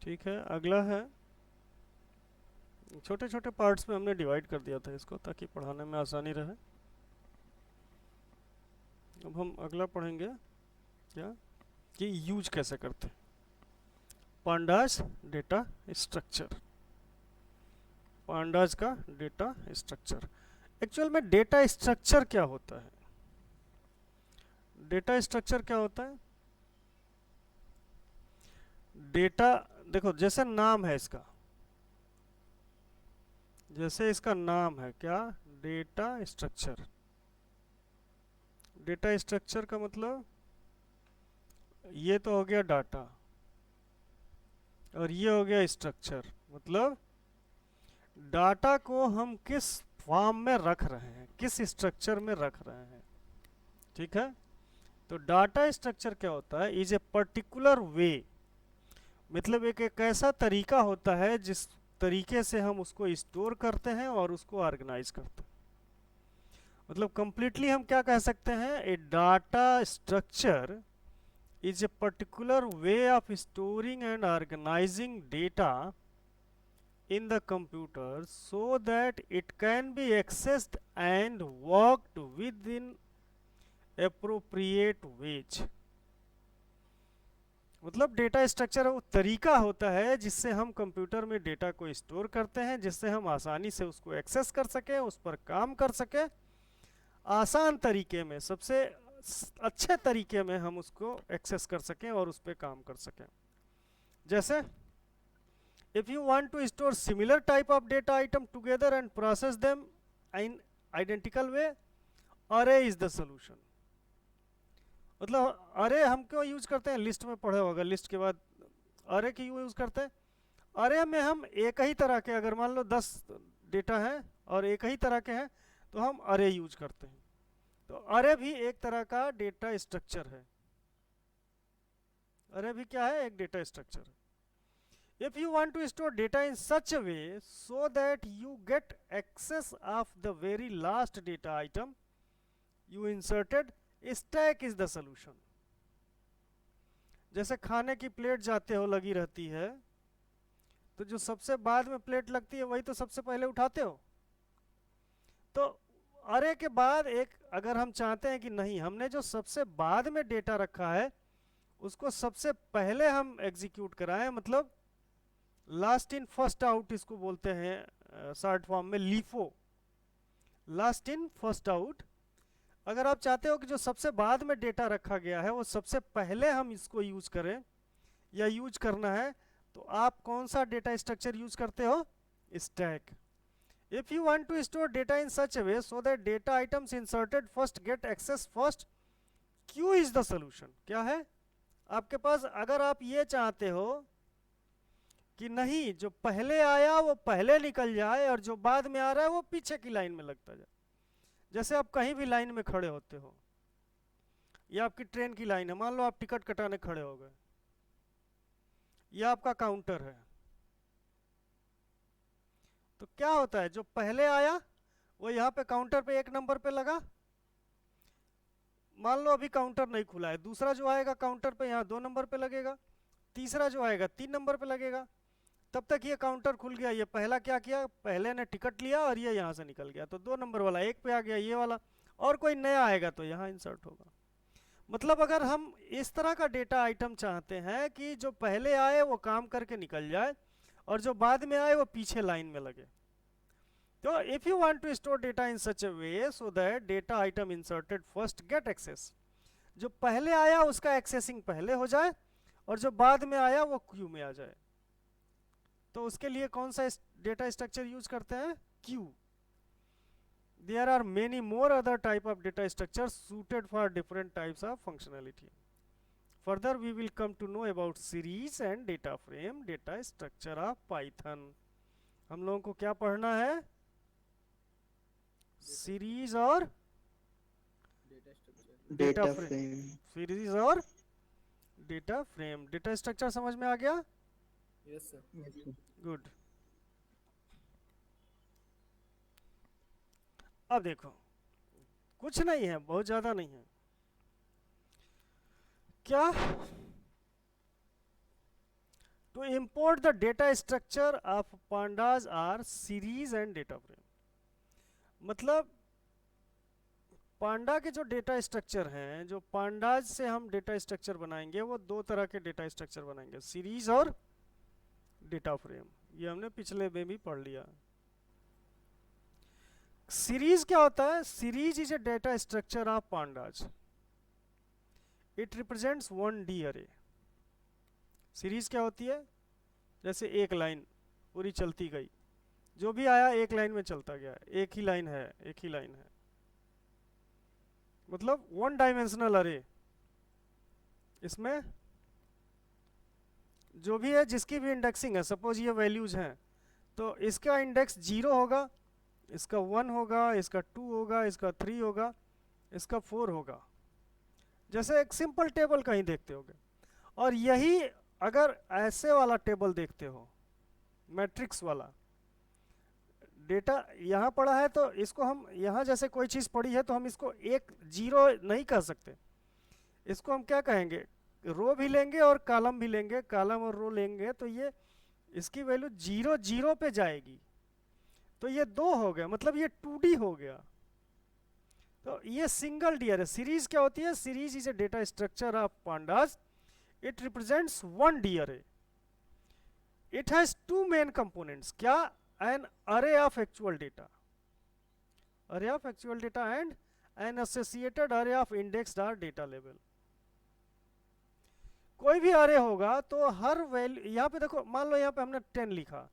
ठीक है, अगला है, छोटे छोटे पार्ट्स में हमने डिवाइड कर दिया था इसको ताकि पढ़ाने में आसानी रहे। अब हम अगला पढ़ेंगे क्या, कि यूज कैसे करते हैं पांडास डेटा स्ट्रक्चर। पांडास का डेटा स्ट्रक्चर, एक्चुअल में डेटा स्ट्रक्चर क्या होता है? डेटा स्ट्रक्चर क्या होता है? डेटा, देखो जैसे नाम है इसका, जैसे इसका नाम है क्या, डेटा स्ट्रक्चर। डेटा स्ट्रक्चर का मतलब ये तो हो गया डाटा, और ये हो गया स्ट्रक्चर, मतलब डाटा को हम किस फॉर्म में रख रहे हैं, किस स्ट्रक्चर में रख रहे हैं। ठीक है, तो डाटा स्ट्रक्चर क्या होता है? इज ए पर्टिकुलर वे, मतलब एक ऐसा तरीका होता है जिस तरीके से हम उसको स्टोर करते हैं और उसको ऑर्गेनाइज करते हैं। मतलब कंप्लीटली हम क्या कह सकते हैं, a data structure is a particular way of storing and organizing data in the computer so that it can be accessed and worked within appropriate ways। मतलब डेटा स्ट्रक्चर वो तरीका होता है जिससे हम कंप्यूटर में डेटा को स्टोर करते हैं, जिससे हम आसानी से उसको एक्सेस कर सकें, उस पर काम कर सकें, आसान तरीके में, सबसे अच्छे तरीके में हम उसको एक्सेस कर सकें और उस पर काम कर सकें। जैसे if you want to store similar type of data item together and process them in identical way, array is the solution। मतलब अरे हम क्यों यूज करते हैं, लिस्ट में पढ़े होगा, लिस्ट के बाद अरे क्यों यूज करते हैं? अरे में हम एक ही तरह के, अगर मान लो 10 डेटा हैं और एक ही तरह के हैं तो हम अरे यूज करते हैं। तो अरे भी एक तरह का डेटा स्ट्रक्चर है। अरे भी क्या है? एक डेटा स्ट्रक्चर है। If you want to store data in such a way so that you get access of the very last data item you inserted, stack is the solution। जैसे खाने की प्लेट जाते हो लगी रहती है, तो जो सबसे बाद में प्लेट लगती है वही तो सबसे पहले उठाते हो। तो अरे के बाद एक, अगर हम चाहते हैं कि नहीं, हमने जो सबसे बाद में डेटा रखा है उसको सबसे पहले हम एग्जीक्यूट कराएं, मतलब लास्ट इन फर्स्ट आउट इसको बोलते हैं शॉर्ट फॉर्म में LIFO, last in first out. अगर आप चाहते हो कि जो सबसे बाद में डेटा रखा गया है वो सबसे पहले हम इसको यूज करें या यूज करना है, तो आप कौन सा डेटा स्ट्रक्चर यूज करते हो? Stack. If you want to store data in such a way so that data items inserted first get access first, queue is the solution. क्या है आपके पास? अगर आप ये चाहते हो कि नहीं, जो पहले आया वो पहले निकल जाए और जो बाद में आ रहा है वो पीछे की लाइन में लगता जाए। जैसे आप कहीं भी लाइन में खड़े होते हो, या आपकी ट्रेन की लाइन है, मान लो आप टिकट कटाने खड़े हो गए, या आपका काउंटर है, तो क्या होता है, जो पहले आया वो यहाँ पे काउंटर पे 1 नंबर पे लगा। मान लो अभी काउंटर नहीं खुला है, दूसरा जो आएगा काउंटर पे यहाँ 2 नंबर पे लगेगा, तीसरा जो आएगा 3 नंबर पे लगेगा। तब तक ये काउंटर खुल गया, ये पहला क्या किया, पहले ने टिकट लिया और ये यहाँ से निकल गया, तो 2 नंबर वाला 1 पे आ गया, ये वाला, और कोई नया आएगा तो यहाँ इंसर्ट होगा। मतलब अगर हम इस तरह का डेटा आइटम चाहते हैं कि जो पहले आए वो काम करके निकल जाए और जो बाद में आए वो पीछे लाइन में लगे, तो if you want to store data in such a way so that data item inserted first get access, जो पहले आया उसका एक्सेसिंग पहले हो जाए और जो बाद में आया वो क्यू में आ जाए, तो उसके लिए कौन सा डेटा स्ट्रक्चर यूज करते हैं? Q. There are many more other type of data structures suited for different types of functionality. Further, we will come to know about series and data frame data structure of Python। हम लोगों को क्या पढ़ना है? Series और data data frame. Frame. Series और data frame. Data structure समझ में आ गया? Yes sir. गुड। अब देखो, कुछ नहीं है, बहुत ज्यादा नहीं है। क्या To import the data structure of pandas are series and data frame. मतलब पांडा के जो डेटा स्ट्रक्चर हैं, जो पांडाज से हम डेटा स्ट्रक्चर बनाएंगे, वो दो तरह के डेटा स्ट्रक्चर बनाएंगे, सीरीज और डेटा फ्रेम। ये हमने पिछले में भी पढ़ लिया। सीरीज क्या होता है? Series is a data structure of pandas, it represents 1D अरे। सीरीज क्या होती है? जैसे एक लाइन पूरी चलती गई, जो भी आया एक लाइन में चलता गया, एक ही लाइन है, एक ही लाइन है, मतलब 1 डायमेंशनल अरे। इसमें जो भी है, जिसकी भी इंडेक्सिंग है, सपोज ये वैल्यूज हैं, तो इसका इंडेक्स 0 होगा, इसका 1 होगा, इसका 2 होगा, इसका 3 होगा, इसका 4 होगा, जैसे एक सिंपल टेबल कहीं देखते होगे। और यही अगर ऐसे वाला टेबल देखते हो, मैट्रिक्स वाला डेटा यहाँ पड़ा है, तो इसको हम यहाँ जैसे कोई चीज़ पड़ी है तो हम इसको एक 0 नहीं कह सकते, इसको हम क्या कहेंगे? रो भी लेंगे और कॉलम भी लेंगे, कॉलम और रो लेंगे, तो ये इसकी वैल्यू 0 0 पे जाएगी, तो ये 2 हो गया, मतलब ये 2D हो गया। तो ये सिंगल डी अरे। सीरीज क्या होती है? Series is a data structure of pandas, it represents 1D अरे। It has 2 main components. क्या? an array of actual data, and an associated array of indexed or data label। कोई भी array होगा तो हर वैल्यू, यहाँ पे देखो, मान लो यहाँ पे हमने 10 लिखा,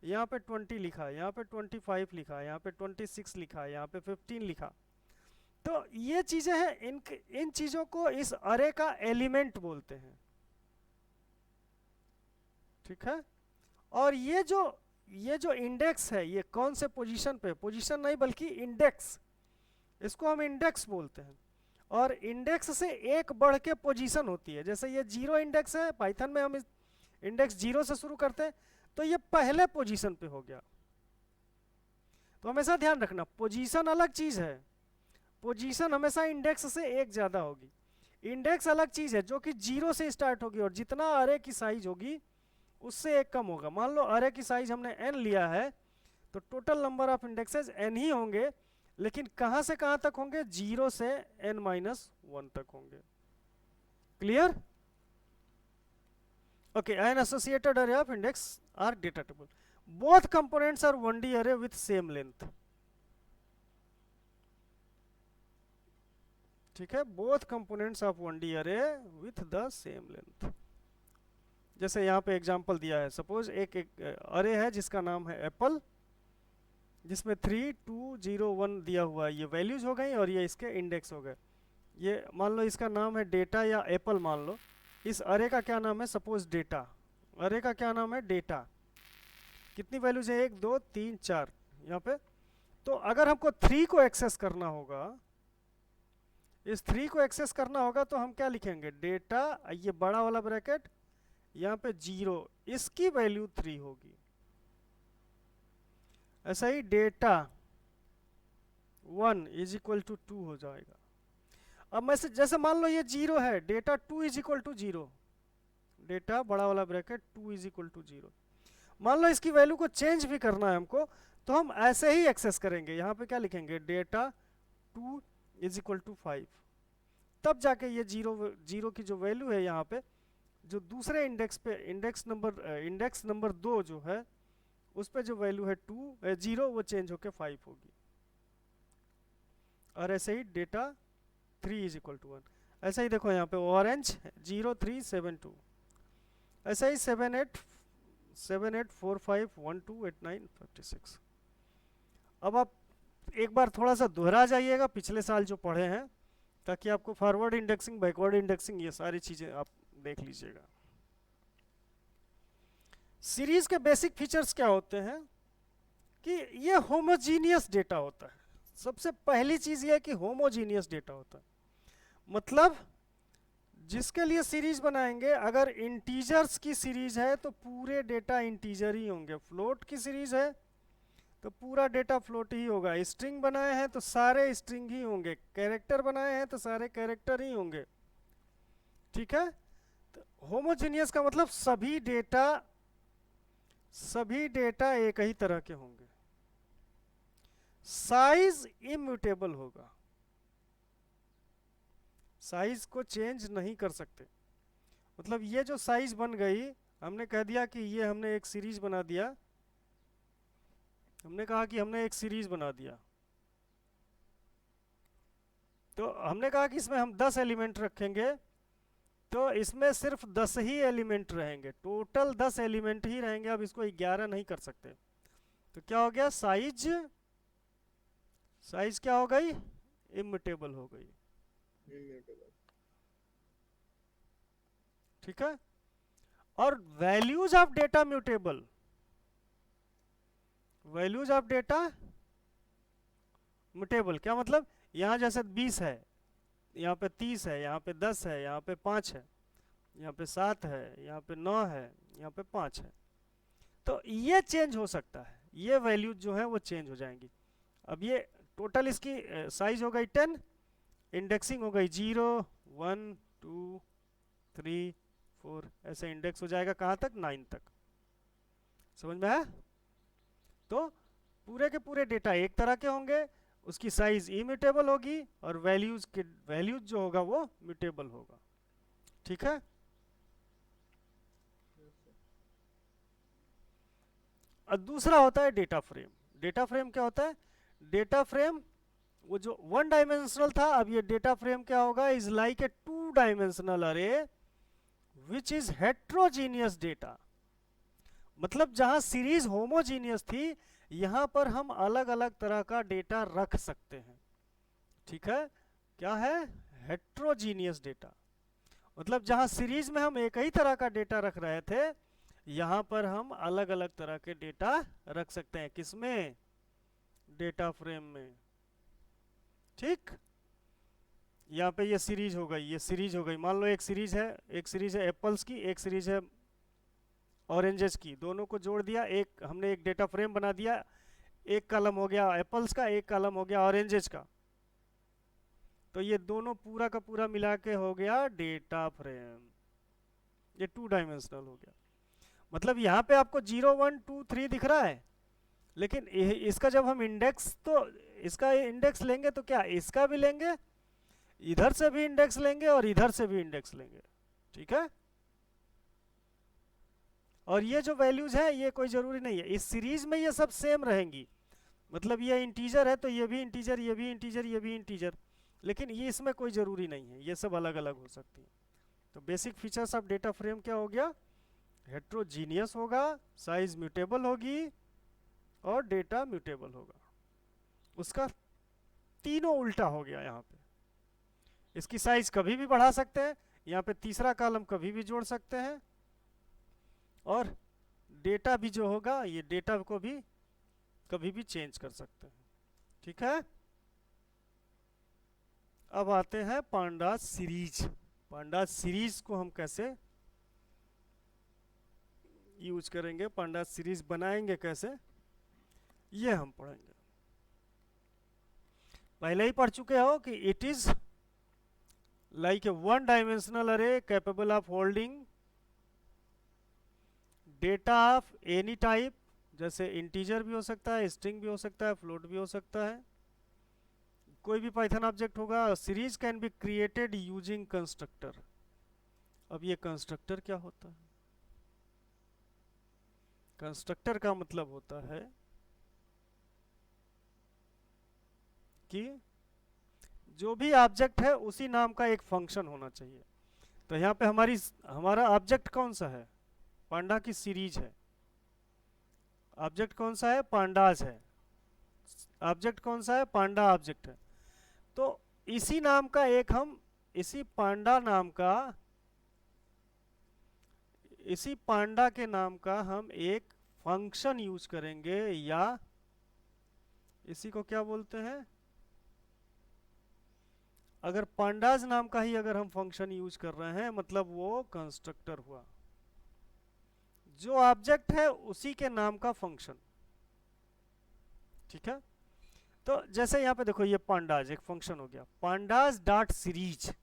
यहाँ पे 20 लिखा, यहाँ पे 25 लिखा, यहाँ पे 26 लिखा, यहाँ पे 15 लिखा, तो ये चीजें हैं, इन चीजों को इस array का एलिमेंट बोलते हैं, ठीक है। और ये जो इंडेक्स है, ये कौन से पोजीशन पे? पोजीशन नहीं बल्कि इंडेक्स, इसको हम इंडेक्स बोलते हैं। और इंडेक्स से एक बढ़ के पोजीशन होती है, जैसे ये 0 इंडेक्स है, पाइथन में हम इंडेक्स 0 से शुरू करते हैं, तो ये पहले पोजीशन पे हो गया। तो हमेशा ध्यान रखना, पोजीशन अलग चीज है, पोजीशन हमेशा इंडेक्स से एक ज्यादा होगी। इंडेक्स अलग चीज है जो कि 0 से स्टार्ट होगी, और जितना अरे की साइज होगी उससे एक कम होगा। मान लो अरे की साइज हमने n लिया है, तो total number of indexes n ही होंगे, लेकिन कहां से कहां तक होंगे? 0 से n-1 तक होंगे। Clear? Okay, an associated array of index are data table. Both components are 1D array with same length. ठीक है, both components of 1D array with the same length. जैसे यहाँ पे एग्जांपल दिया है, सपोज एक अरे है जिसका नाम है एप्पल, जिसमें 3, 2, 0, 1 दिया हुआ है, ये वैल्यूज हो गई और ये इसके इंडेक्स हो गए। ये मान लो इसका नाम है डेटा या एप्पल मान लो, इस अरे का क्या नाम है? Suppose data. अरे का क्या नाम है? डेटा। कितनी वैल्यूज है? 1, 2, 3, 4 यहाँ पे। तो अगर हमको 3 को एक्सेस करना होगा, इस 3 को एक्सेस करना होगा, तो हम क्या लिखेंगे? डेटा, ये बड़ा वाला ब्रैकेट, यहाँ पे 0, इसकी वैल्यू 3 होगी। ऐसा ही डेटा 1 इज इक्वल टू 2 हो जाएगा। अब मैं जैसे मान लो ये 0 है, data 2 is equal to 0, data बड़ा वाला ब्रैकेट 2 इज इक्वल टू 0। मान लो इसकी वैल्यू को चेंज भी करना है हमको, तो हम ऐसे ही एक्सेस करेंगे। यहाँ पे क्या लिखेंगे? डेटा 2 इज इक्वल टू 5, तब जाके ये 0 की जो वैल्यू है यहाँ पे, जो दूसरे इंडेक्स पे, इंडेक्स नंबर 2 जो है, उस पे जो वैल्यू है 0, वो चेंज होके 5 होगी। और ऐसे ही डेटा 3 इज इक्वल टू 1। ऐसा ही देखो यहाँ पे ऑरेंज 0, 3, 7, 2। ऐसा ही 7, 8, 4, 5, 1, 2, 8, 9, 56। अब आप एक बार थोड़ा सा दोहरा जाइएगा पिछले साल जो पढ़े हैं, ताकि आपको फॉरवर्ड इंडेक्सिंग, बैकवर्ड इंडेक्सिंग, ये सारी चीजें आप देख लीजिएगा। सीरीज के बेसिक फीचर्स क्या होते हैं? कि ये होमोजीनियस डेटा होता है। सबसे पहली चीज ये है कि होमोजीनियस डेटा होता है, मतलब जिसके लिए सीरीज बनाएंगे, अगर इंटीजर्स की सीरीज है तो पूरे डेटा इंटीजर ही होंगे, फ्लोट की सीरीज है तो पूरा डेटा फ्लोट ही होगा, स्ट्रिंग बनाए हैं तो सारे स्ट्रिंग ही होंगे, कैरेक्टर बनाए हैं तो सारे कैरेक्टर ही होंगे। ठीक है, तो होमोजीनियस का मतलब सभी डेटा एक ही तरह के होंगे, साइज इम्यूटेबल होगा, साइज को चेंज नहीं कर सकते। मतलब ये जो साइज बन गई, हमने कह दिया कि ये हमने एक सीरीज बना दिया, हमने कहा कि हमने एक सीरीज बना दिया, तो हमने कहा कि इसमें हम 10 एलिमेंट रखेंगे, तो इसमें सिर्फ 10 ही एलिमेंट रहेंगे, टोटल 10 एलिमेंट ही रहेंगे, अब इसको 11 नहीं कर सकते। तो क्या हो गया, साइज क्या हो गई, इम्यूटेबल हो गई। ठीक है। और values of data mutable, values of data mutable क्या मतलब, यहां जैसे 20 है, यहाँ पे 30 है, यहाँ पे 10 है, यहाँ पे 5 है, यहाँ पे 7 है, यहाँ पे 9 है, यहाँ पे 5 है, तो ये चेंज हो सकता है, ये वैल्यूज जो है वो चेंज हो जाएंगी। अब ये टोटल इसकी साइज हो गई 10, इंडेक्सिंग हो गई 0 1 2 3 4, ऐसे इंडेक्स हो जाएगा कहाँ तक, 9 तक। समझ में आया। तो पूरे के पूरे डेटा एक तरह के होंगे, उसकी साइज इम्यूटेबल होगी, और वैल्यूज जो होगा वो म्यूटेबल होगा। ठीक है। और दूसरा होता है डेटा फ्रेम। डेटा फ्रेम क्या होता है, डेटा फ्रेम वो जो 1 डायमेंशनल था, अब ये डेटा फ्रेम क्या होगा, इज लाइक ए 2 डायमेंशनल अरे विच इज हेट्रोजीनियस डेटा। मतलब जहां सीरीज होमोजीनियस थी, यहां पर हम अलग अलग तरह का डेटा रख सकते हैं। ठीक है, क्या है, हेट्रोजीनियस डेटा। मतलब जहां सीरीज में हम एक ही तरह का डेटा रख रहे थे, यहां पर हम अलग अलग तरह के डेटा रख सकते हैं, किसमें, डेटा फ्रेम में। ठीक, यहाँ पे ये सीरीज हो गई, ये सीरीज हो गई, मान लो एक सीरीज है एप्पल्स की, एक सीरीज है ऑरेंजेस की, दोनों को जोड़ दिया, एक हमने एक डेटा फ्रेम बना दिया, एक कॉलम हो गया एप्पल्स का, एक कॉलम हो गया ऑरेंजेस का, तो ये दोनों पूरा का पूरा मिला के हो गया डेटा फ्रेम, ये 2 डायमेंशनल हो गया। मतलब यहाँ पे आपको 0 1 2 3 दिख रहा है, लेकिन इसका जब हम इंडेक्स, तो इसका इंडेक्स लेंगे तो क्या इसका भी लेंगे, इधर से भी इंडेक्स लेंगे और इधर से भी इंडेक्स लेंगे। ठीक है। और ये जो वैल्यूज है ये कोई जरूरी नहीं है, इस सीरीज में ये सब सेम रहेंगी। मतलब ये इंटीजर है तो ये भी इंटीजर, ये भी इंटीजर, ये भी इंटीजर, लेकिन ये इसमें कोई ज़रूरी नहीं है, ये सब अलग अलग हो सकती है। तो basic features of data frame क्या हो गया, हेट्रोजीनियस होगा, साइज म्यूटेबल होगी, और डेटा म्यूटेबल होगा। उसका तीनों उल्टा हो गया यहाँ पे, इसकी साइज कभी भी बढ़ा सकते हैं, यहाँ पे तीसरा कॉलम कभी भी जोड़ सकते हैं, और डेटा भी जो होगा ये डेटा को भी कभी भी चेंज कर सकते हैं। ठीक है। अब आते हैं पांडास सीरीज। पांडास सीरीज को हम कैसे यूज करेंगे, पांडास सीरीज बनाएंगे कैसे, ये हम पढ़ेंगे। पहले ही पढ़ चुके हो कि it is like a 1 dimensional array capable of holding data of any type, जैसे इंटीजर भी हो सकता है, स्ट्रिंग भी हो सकता है, फ्लोट भी हो सकता है, कोई भी पाइथन ऑब्जेक्ट होगा। Series can be created using constructor. अब ये कंस्ट्रक्टर क्या होता है, कंस्ट्रक्टर का मतलब होता है कि जो भी ऑब्जेक्ट है उसी नाम का एक फंक्शन होना चाहिए। तो यहाँ पे हमारा ऑब्जेक्ट कौन सा है, पांडा की सीरीज है। ऑब्जेक्ट कौन सा है, पांडास है। ऑब्जेक्ट कौन सा है, पांडा ऑब्जेक्ट है। तो इसी नाम का इसी पांडा के नाम का हम एक फंक्शन यूज करेंगे, या इसी को क्या बोलते हैं, अगर पांडाज नाम का ही अगर हम फंक्शन यूज कर रहे हैं, मतलब वो कंस्ट्रक्टर हुआ, जो ऑब्जेक्ट है उसी के नाम का फंक्शन। ठीक है। तो जैसे यहां पे देखो, ये पांडाज एक फंक्शन हो गया, पांडाज डॉट सीरीज।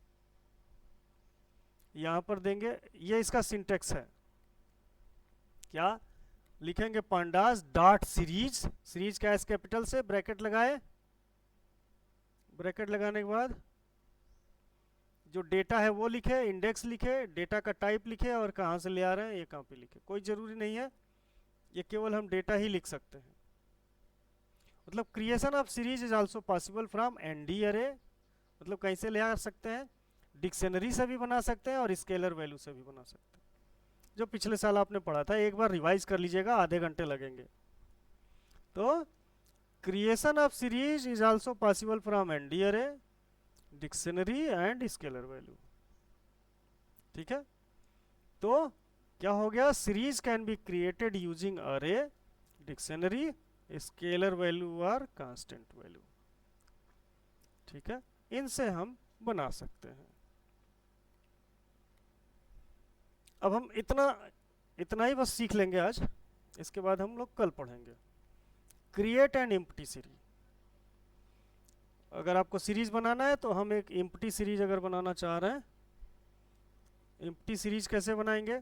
यहाँ पर देंगे, ये इसका सिंटेक्स है। क्या लिखेंगे? पांडास डॉट सीरीज, सीरीज का एस कैपिटल से ब्रैकेट लगाए, ब्रैकेट लगाने के बाद जो डेटा है वो लिखे, इंडेक्स लिखे, डेटा का टाइप लिखे और कहाँ से ले आ रहे हैं ये कहाँ पे लिखे। कोई ज़रूरी नहीं है, ये केवल हम डेटा ही लिख सकते हैं। मतलब creation of series is also possible from ND array, मतलब कैसे ले आ सकते हैं? डिक्शनरी से भी बना सकते हैं और स्केलर वैल्यू से भी बना सकते हैं, जो पिछले साल आपने पढ़ा था। एक बार रिवाइज कर लीजिएगा, आधे घंटे लगेंगे। तो creation of series is also possible from ND array, dictionary and scalar value. ठीक है, तो क्या हो गया? Series can be created using array, dictionary, scalar value और कांस्टेंट वैल्यू। ठीक है, इनसे हम बना सकते हैं। अब हम इतना ही बस सीख लेंगे आज, इसके बाद हम लोग कल पढ़ेंगे क्रिएट एंड एम्प्टी सीरीज। अगर आपको सीरीज बनाना है तो हम एक एम्प्टी सीरीज अगर बनाना चाह रहे हैं, एम्प्टी सीरीज कैसे बनाएंगे?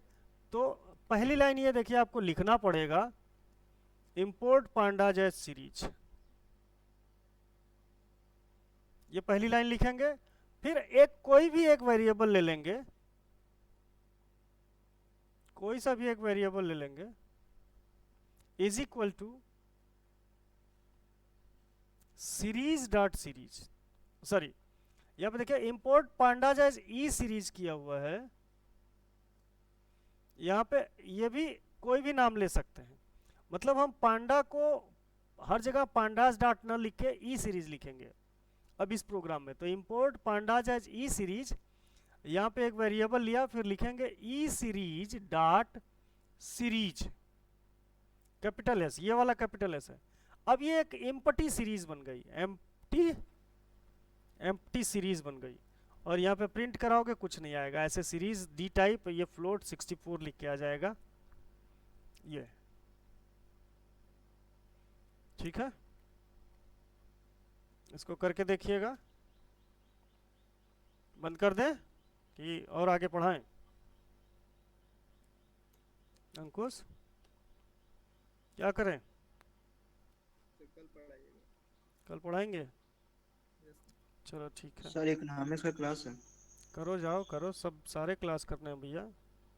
तो पहली लाइन ये देखिए, आपको लिखना पड़ेगा इंपोर्ट पांडाज एज सीरीज। ये पहली लाइन लिखेंगे, फिर कोई भी एक वेरिएबल ले लेंगे, कोई सा भी एक वेरिएबल ले लेंगे, is equal to series dot series, sorry यहाँ पे देखिए import pandas as E series किया हुआ है। यहाँ पे ये भी कोई भी नाम ले सकते हैं, मतलब हम पांडा को हर जगह पांडाज डॉट न लिख के ई सीरीज लिखेंगे अब इस प्रोग्राम में। तो import pandas as E series, यहाँ पे एक वेरिएबल लिया, फिर लिखेंगे E series dot series, capital S, ये वाला कैपिटल एस है। अब ये एक एम्प्टी सीरीज बन गई, एम्प्टी सीरीज बन गई। और यहाँ पे प्रिंट कराओगे कुछ नहीं आएगा, ऐसे सीरीज डी टाइप, ये फ्लोट 64 लिख के आ जाएगा ये। ठीक है, इसको करके देखिएगा। बंद कर दें कि और आगे पढ़ाएं? अंकुश क्या करें? कल पढ़ाएंगे? चलो ठीक है सर, इकोनॉमिक्स का क्लास है। करो, जाओ करो, सब सारे क्लास करने हैं भैया,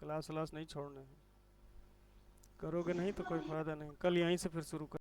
क्लास व्लास नहीं छोड़ने हैं। करोगे नहीं तो कोई फायदा नहीं, कल यहीं से फिर शुरू कर